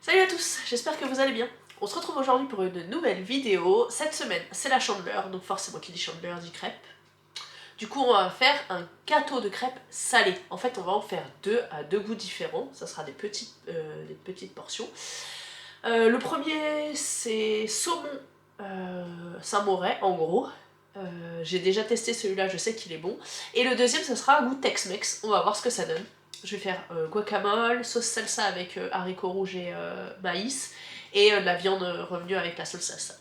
Salut à tous, j'espère que vous allez bien. On se retrouve aujourd'hui pour une nouvelle vidéo. Cette semaine, c'est la Chandeleur, donc forcément qui dit Chandeleur dit crêpe. Du coup, on va faire un gâteau de crêpes salé. En fait, on va en faire deux à deux goûts différents. Ça sera des petites portions. Le premier, c'est saumon Saint-Moret, en gros. J'ai déjà testé celui-là, je sais qu'il est bon. Et le deuxième, ça sera un goût Tex-Mex. On va voir ce que ça donne. Je vais faire guacamole, sauce salsa avec haricots rouges et maïs, et de la viande revenue avec la sauce salsa.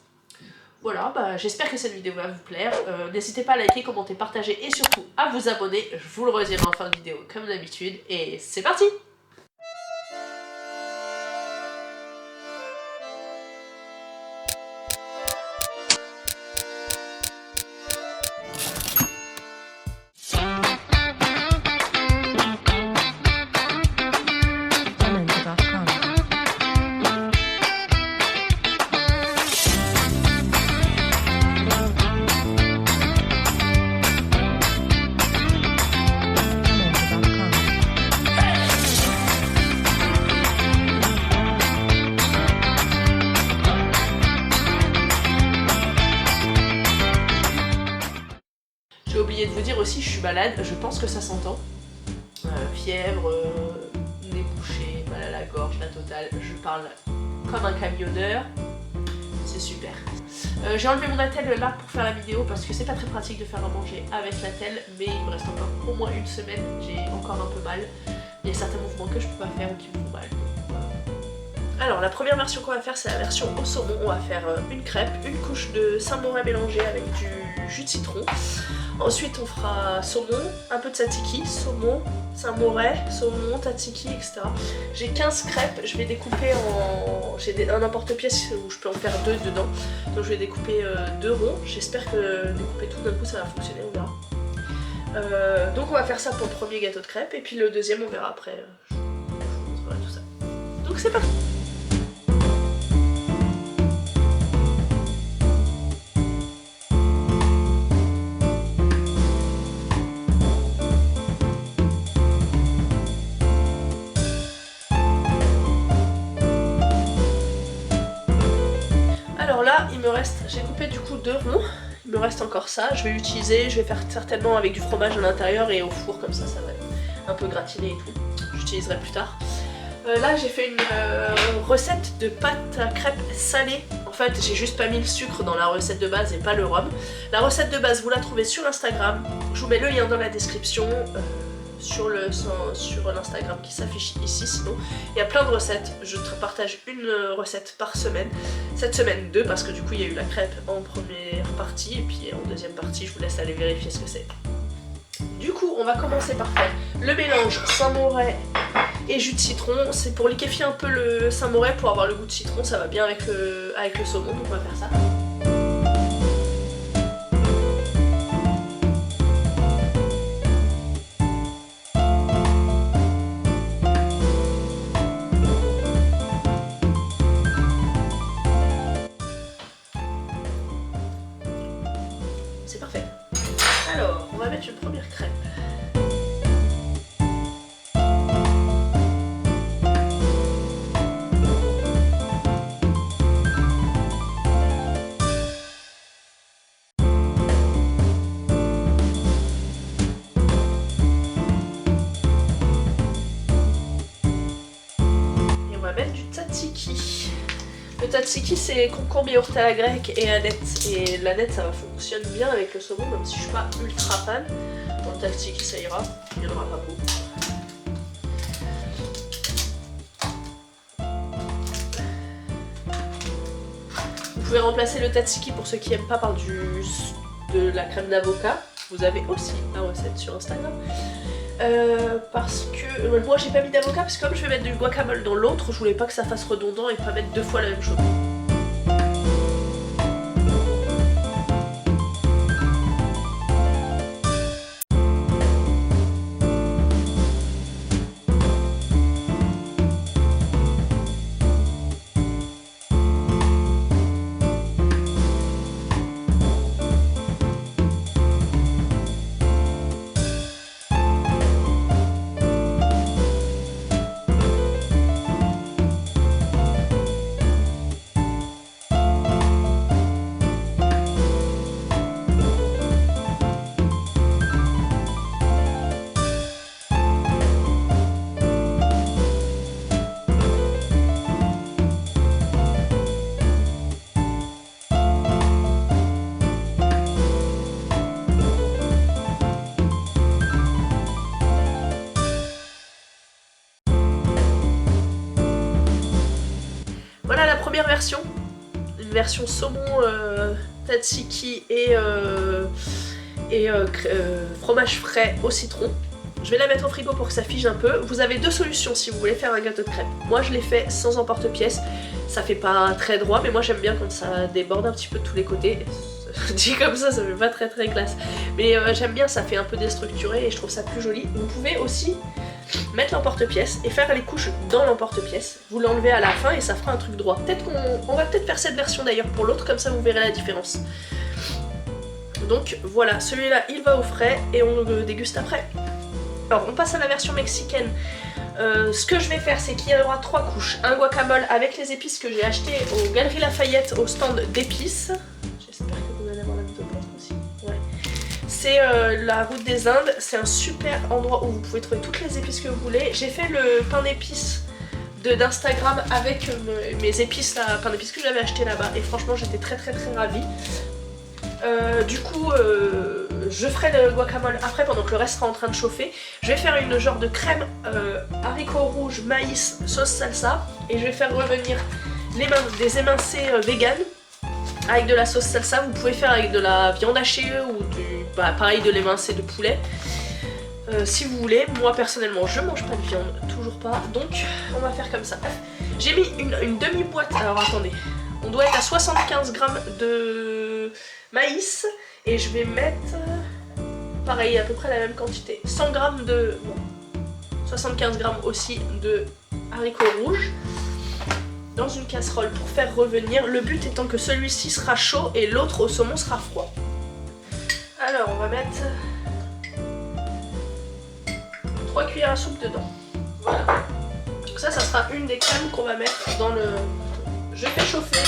Voilà, j'espère que cette vidéo va vous plaire. N'hésitez pas à liker, commenter, partager et surtout à vous abonner. Je vous le redirai en fin de vidéo comme d'habitude. Et c'est parti! J'ai oublié de vous dire aussi, je suis malade, je pense que ça s'entend. Fièvre, nez bouché, mal à la gorge, la totale. Je parle comme un camionneur. C'est super. J'ai enlevé mon attel là pour faire la vidéo parce que c'est pas très pratique de faire à manger avec l'attel, mais il me reste encore au moins une semaine, j'ai encore un peu mal. Il y a certains mouvements que je peux pas faire ou qui me font mal. Alors la première version qu'on va faire, c'est la version au saumon. On va faire une crêpe, une couche de Saint-Moret mélangé avec du jus de citron. Ensuite on fera saumon, un peu de tzatziki, saumon, Saint-Moret, saumon, tzatziki, etc. J'ai 15 crêpes, je vais découper en... J'ai un emporte-pièce où je peux en faire deux dedans. Donc je vais découper deux ronds. J'espère que découper tout d'un coup ça va fonctionner, on verra. Donc on va faire ça pour le premier gâteau de crêpes et puis le deuxième on verra après. Je vous montrerai tout ça. Donc c'est parti! Alors là, il me reste, j'ai coupé du coup deux ronds, il me reste encore ça, je vais l'utiliser, je vais faire certainement avec du fromage à l'intérieur et au four, comme ça va être un peu gratiné et tout, j'utiliserai plus tard. Là j'ai fait une recette de pâte à crêpes salée, en fait j'ai juste pas mis le sucre dans la recette de base et pas le rhum. La recette de base vous la trouvez sur Instagram, je vous mets le lien dans la description. Sur l'Instagram qui s'affiche ici, sinon il y a plein de recettes, je partage une recette par semaine, cette semaine deux parce que du coup il y a eu la crêpe en première partie et puis en deuxième partie je vous laisse aller vérifier ce que c'est. Du coup on va commencer par faire le mélange Saint-Moret et jus de citron, c'est pour liquéfier un peu le Saint-Moret pour avoir le goût de citron, ça va bien avec le saumon, donc on va faire ça. C'est parfait. Alors, on va mettre une première crêpe. Et on va mettre du tzatziki. Le tzatziki c'est concombre, yaourt à la grecque et aneth. Et l'aneth ça fonctionne bien avec le saumon même si je suis pas ultra fan. Dans le tzatziki ça ira, il n'y en aura pas beaucoup. Vous pouvez remplacer le tzatziki pour ceux qui n'aiment pas par de la crème d'avocat. Vous avez aussi la recette sur Instagram. Parce que moi j'ai pas mis d'avocat parce que comme je vais mettre du guacamole dans l'autre, je voulais pas que ça fasse redondant et pas mettre deux fois la même chose. Voilà la première version. Une version saumon, tzatziki et fromage frais au citron. Je vais la mettre au frigo pour que ça fige un peu. Vous avez deux solutions si vous voulez faire un gâteau de crêpes. Moi je l'ai fait sans emporte-pièce. Ça fait pas très droit, mais moi j'aime bien quand ça déborde un petit peu de tous les côtés. Dit comme ça fait pas très classe. Mais j'aime bien, ça fait un peu déstructuré et je trouve ça plus joli. Vous pouvez aussi mettre l'emporte-pièce et faire les couches dans l'emporte-pièce. Vous l'enlevez à la fin et ça fera un truc droit. Peut-être qu'on va peut-être faire cette version d'ailleurs pour l'autre, comme ça vous verrez la différence. Donc voilà, celui-là il va au frais et on le déguste après. Alors on passe à la version mexicaine. Ce que je vais faire, c'est qu'il y aura 3 couches. Un guacamole avec les épices que j'ai acheté aux Galeries Lafayette au stand d'épices. J'espère que vous allez avoir la vidéo aussi. Ouais. C'est la route des Indes. C'est un super endroit où vous pouvez trouver toutes les épices que vous voulez. J'ai fait le pain d'épices d'Instagram avec mes épices, pain d'épices que j'avais acheté là-bas. Et franchement, j'étais très ravie. Du coup, je ferai le guacamole après pendant que le reste sera en train de chauffer. Je vais faire une genre de crème haricots rouges, maïs, sauce salsa. Et je vais faire revenir des émincés vegan avec de la sauce salsa. Vous pouvez faire avec de la viande hachée ou pareil de l'émincé de poulet. Si vous voulez, moi personnellement je mange pas de viande, toujours pas. Donc on va faire comme ça. J'ai mis une demi-boîte, alors attendez. On doit être à 75 grammes de maïs et je vais mettre, pareil, à peu près la même quantité, 100 grammes de... Bon, 75 grammes aussi de haricots rouges dans une casserole pour faire revenir. Le but étant que celui-ci sera chaud et l'autre au saumon sera froid. Alors on va mettre 3 cuillères à soupe dedans. Voilà. Donc ça sera une des crèmes qu'on va mettre dans le... Je fais chauffer,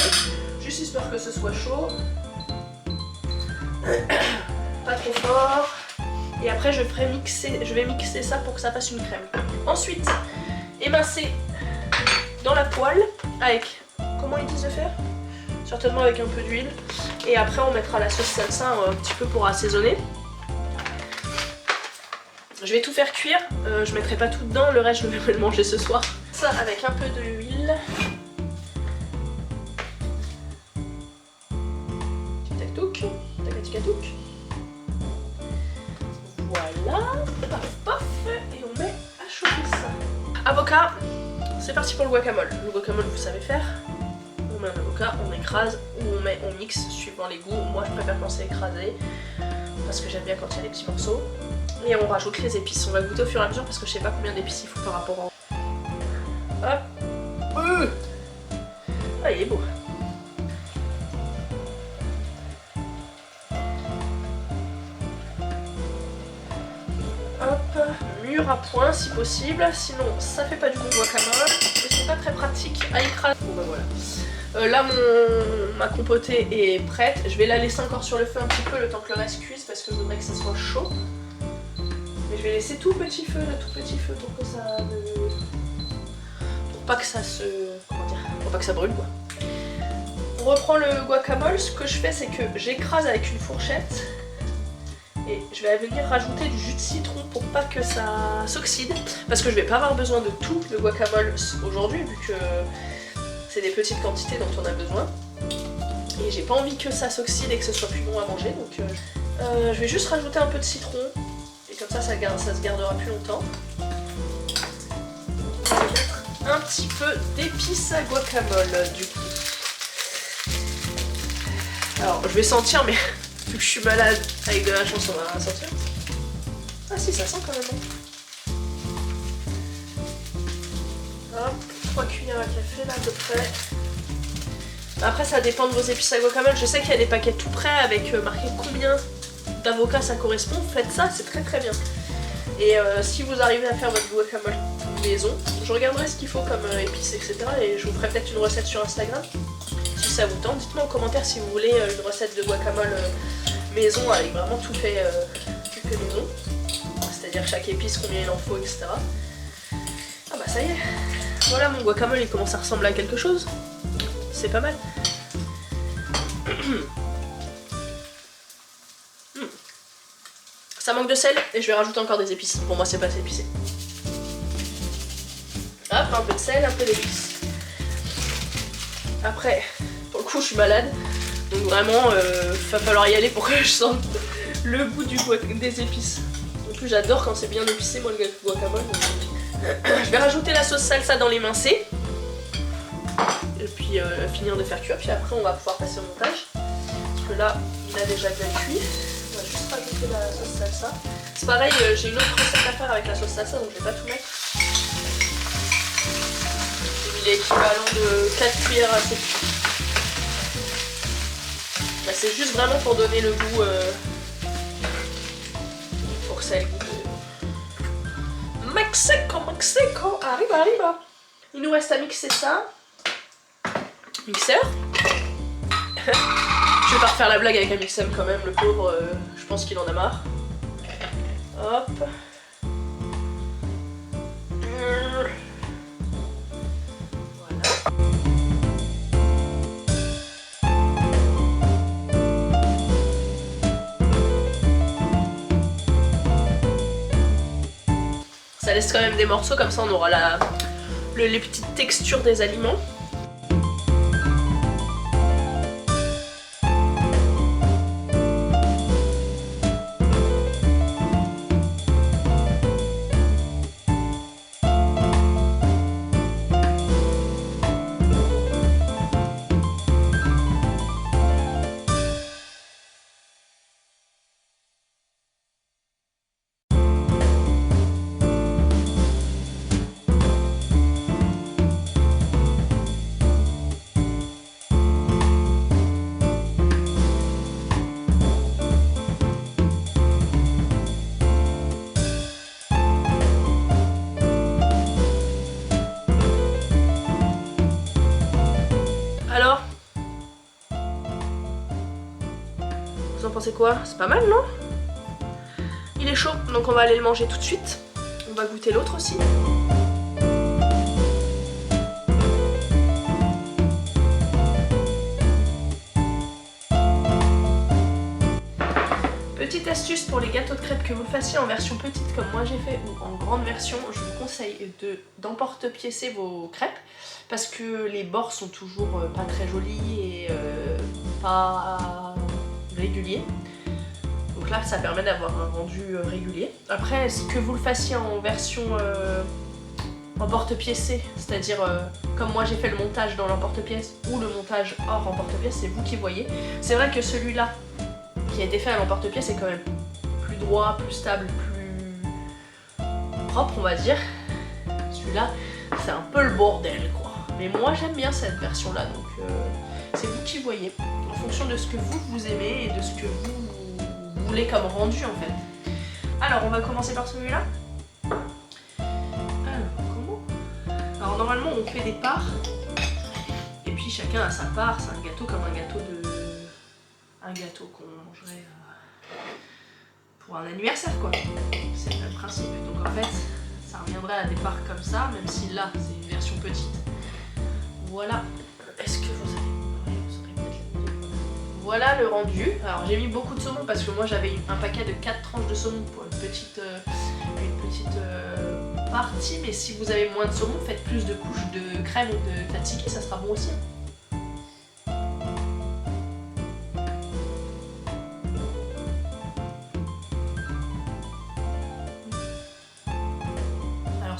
juste histoire que ce soit chaud. Pas trop fort. Et après je vais mixer ça pour que ça fasse une crème. Ensuite, émincer dans la poêle avec, comment ils disent de faire? Certainement avec un peu d'huile. Et après on mettra la sauce salsa un petit peu pour assaisonner. Je vais tout faire cuire, je mettrai pas tout dedans, le reste je vais le manger ce soir. Ça avec un peu d'huile. Voilà, paf paf, et on met à chauffer ça. Avocat, c'est parti pour le guacamole. Le guacamole vous savez faire. On met un avocat, on écrase ou on mixe suivant les goûts. Moi je préfère quand c'est écrasé parce que j'aime bien quand il y a des petits morceaux. Et on rajoute les épices, on va goûter au fur et à mesure parce que je sais pas combien d'épices il faut par rapport au... Hop. Ah il est beau. Hop, mûr à point si possible, sinon ça fait pas du bon guacamole et c'est pas très pratique à écraser. Bon bah voilà. Là ma compotée est prête, je vais la laisser encore sur le feu un petit peu le temps que le reste cuise parce que je voudrais que ça soit chaud. Mais je vais laisser tout petit feu pour que ça pour pas que ça se... comment dire, pour pas que ça brûle quoi. On reprend le guacamole, ce que je fais c'est que j'écrase avec une fourchette. Et je vais venir rajouter du jus de citron pour pas que ça s'oxyde. Parce que je vais pas avoir besoin de tout le guacamole aujourd'hui vu que c'est des petites quantités dont on a besoin. Et j'ai pas envie que ça s'oxyde et que ce soit plus bon à manger. Donc je vais juste rajouter un peu de citron. Et comme ça, ça se gardera plus longtemps. On va mettre un petit peu d'épices à guacamole du coup. Alors je vais sentir mais... Vu que je suis malade avec de la chance, on va rien sentir. Ah si, ça sent quand même. Hop, 3 cuillères à café là à peu près. Après ça dépend de vos épices à guacamole. Je sais qu'il y a des paquets tout prêts avec marqué combien d'avocats ça correspond. Faites ça, c'est très bien. Et si vous arrivez à faire votre guacamole maison, je regarderai ce qu'il faut comme épices etc. Et je vous ferai peut-être une recette sur Instagram. Si ça vous tente, dites-moi en commentaire si vous voulez une recette de guacamole maison avec vraiment tout fait maison. C'est-à-dire chaque épice, combien il en faut, etc. Ah bah ça y est. Voilà, mon guacamole il commence à ressembler à quelque chose. C'est pas mal. Ça manque de sel et je vais rajouter encore des épices. Pour moi c'est pas assez épicé. Hop, un peu de sel, un peu d'épices. Après, pour le coup, je suis malade. Donc vraiment, va falloir y aller pour que je sente le goût des épices. En plus, j'adore quand c'est bien épicé, moi, le guacamole. Je vais rajouter la sauce salsa dans l'émincé. Et puis finir de faire cuire. Puis après, on va pouvoir passer au montage. Parce que là, il a déjà bien cuit. On va juste rajouter la sauce salsa. C'est pareil, j'ai une autre recette à faire avec la sauce salsa, donc je vais pas tout mettre. J'ai mis l'équivalent de 4 cuillères à soupe. Bah, c'est juste vraiment pour donner le goût, pour que ça ait le goût de... Mexico, arriba. Il nous reste à mixer ça. Mixeur. Je vais pas refaire la blague avec un mixeur quand même, le pauvre, je pense qu'il en a marre. Hop. Ça laisse quand même des morceaux, comme ça on aura les petites textures des aliments. Alors, vous en pensez quoi? C'est pas mal, non? Il est chaud, donc on va aller le manger tout de suite. On va goûter l'autre aussi. Petite astuce pour les gâteaux de crêpes, que vous le fassiez en version petite comme moi j'ai fait ou en grande version, je vous conseille d'emporte-piécer vos crêpes parce que les bords sont toujours pas très jolis et pas réguliers. Donc là ça permet d'avoir un rendu régulier. Après, que vous le fassiez en version emporte-piécé, c'est-à-dire comme moi j'ai fait le montage dans l'emporte-pièce ou le montage hors emporte-pièce, c'est vous qui voyez. C'est vrai que celui-là qui a été fait à l'emporte-pièce est quand même plus droit, plus stable, plus propre on va dire. Celui-là c'est un peu le bordel quoi. Mais moi j'aime bien cette version là, donc c'est vous qui voyez en fonction de ce que vous aimez et de ce que vous voulez comme rendu en fait. Alors on va commencer par celui-là. Alors comment? Alors normalement on fait des parts et puis chacun a sa part, c'est un gâteau comme un gâteau qu'on mangerait pour un anniversaire quoi. C'est le même principe. Donc en fait ça reviendrait à des parts comme ça, même si là c'est une version petite. Voilà. Est-ce que vous savez peut-être. Voilà le rendu. Alors j'ai mis beaucoup de saumon parce que moi j'avais un paquet de 4 tranches de saumon pour une petite partie, mais si vous avez moins de saumon, faites plus de couches de crème ou de tzatziki, ça sera bon aussi.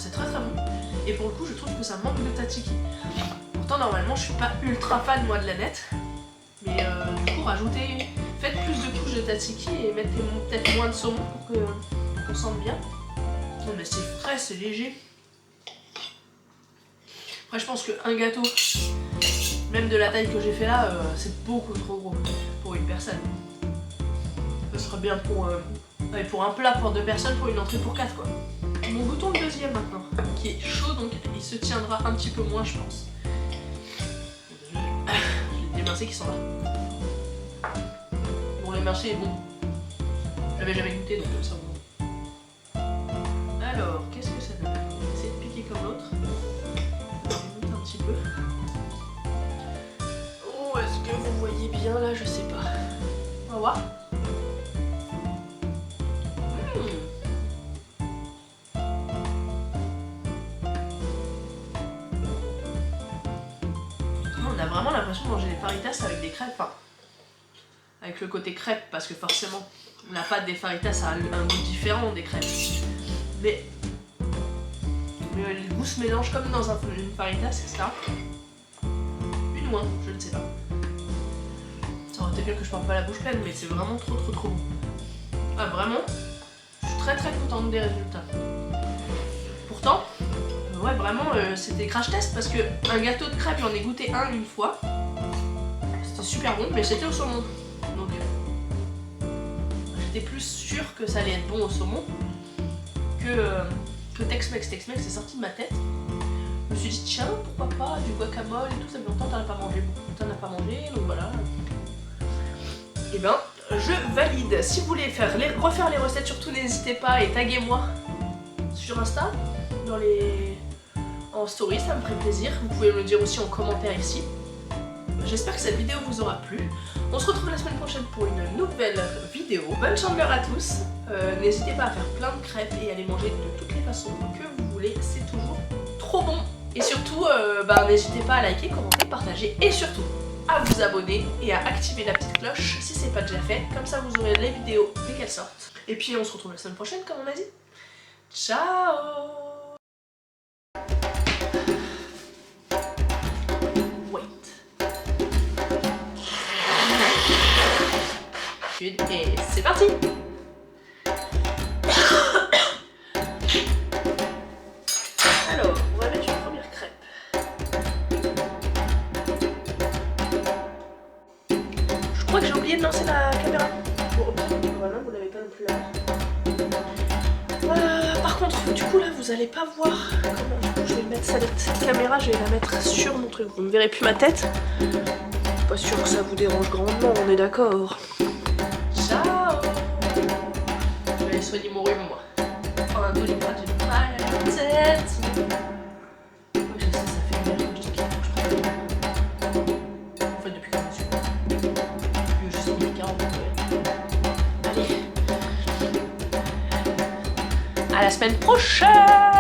C'est très très bon et pour le coup je trouve que ça manque de tzatziki. Pourtant normalement je suis pas ultra fan moi de la nette, mais du coup faites plus de couches de tzatziki et mettez peut-être moins de saumon pour qu'on sente bien. Non mais c'est frais, c'est léger. Après je pense qu'un gâteau, même de la taille que j'ai fait là, c'est beaucoup trop gros pour une personne. Ce serait bien pour un plat pour 2 personnes, pour une entrée pour 4 quoi. Nous goûtons le deuxième maintenant, qui est chaud donc il se tiendra un petit peu moins je pense. J'ai des mincés qui sont là. Bon les mincés est bon. J'avais jamais goûté donc comme ça bon. Alors qu'est-ce que ça donne? Je vais essayer de piquer comme l'autre. Je vais goûter un petit peu. Oh est-ce que vous voyez bien là? Je sais pas. On va voir. vraiment l'impression de manger des faritas avec des crêpes, enfin, avec le côté crêpe, parce que forcément la pâte des faritas a un goût différent des crêpes, mais les goûts se mélangent comme dans une faritas, etc. Une moins, je ne sais pas. Ça aurait été bien que je parle pas la bouche pleine, mais c'est vraiment trop bon. Ah vraiment, je suis très contente des résultats. Pourtant, ouais vraiment c'était crash test parce que un gâteau de crêpes j'en ai goûté un une fois. C'était super bon, mais c'était au saumon. Donc j'étais plus sûre que ça allait être bon au saumon que Tex-Mex. Tex-Mex c'est sorti de ma tête. Je me suis dit tiens pourquoi pas du guacamole et tout, ça fait longtemps t'en as pas mangé, t'en as pas mangé, donc voilà. Et ben je valide. Si vous voulez refaire les recettes, surtout n'hésitez pas et taguez-moi sur Insta, en story, ça me ferait plaisir. Vous pouvez me le dire aussi en commentaire ici. J'espère que cette vidéo vous aura plu. On se retrouve la semaine prochaine pour une nouvelle vidéo. Bonne chandeleur à tous. N'hésitez pas à faire plein de crêpes et à les manger de toutes les façons que vous voulez. C'est toujours trop bon. Et surtout, n'hésitez pas à liker, commenter, partager et surtout à vous abonner et à activer la petite cloche si c'est pas déjà fait. Comme ça, vous aurez les vidéos dès qu'elles sortent. Et puis, on se retrouve la semaine prochaine, comme on a dit. Ciao! Et c'est parti. Alors, on va mettre une première crêpe. Je crois que j'ai oublié de lancer la caméra. Bon, voilà, vous l'avez pas non plus là. Par contre, du coup là, vous allez pas voir comment je vais mettre cette caméra, je vais la mettre sur mon truc. Vous ne verrez plus ma tête. Pas sûr que ça vous dérange grandement, on est d'accord. Ciao. Je vais aller soigner mon rhume, moi. Prendre un doliprane, j'ai mal à la tête. Oui, je sais, ça fait une heure que je dis qu'il faut que je prenne. En fait, depuis quand je suis. Je juste mis 40 Allez. À la semaine prochaine.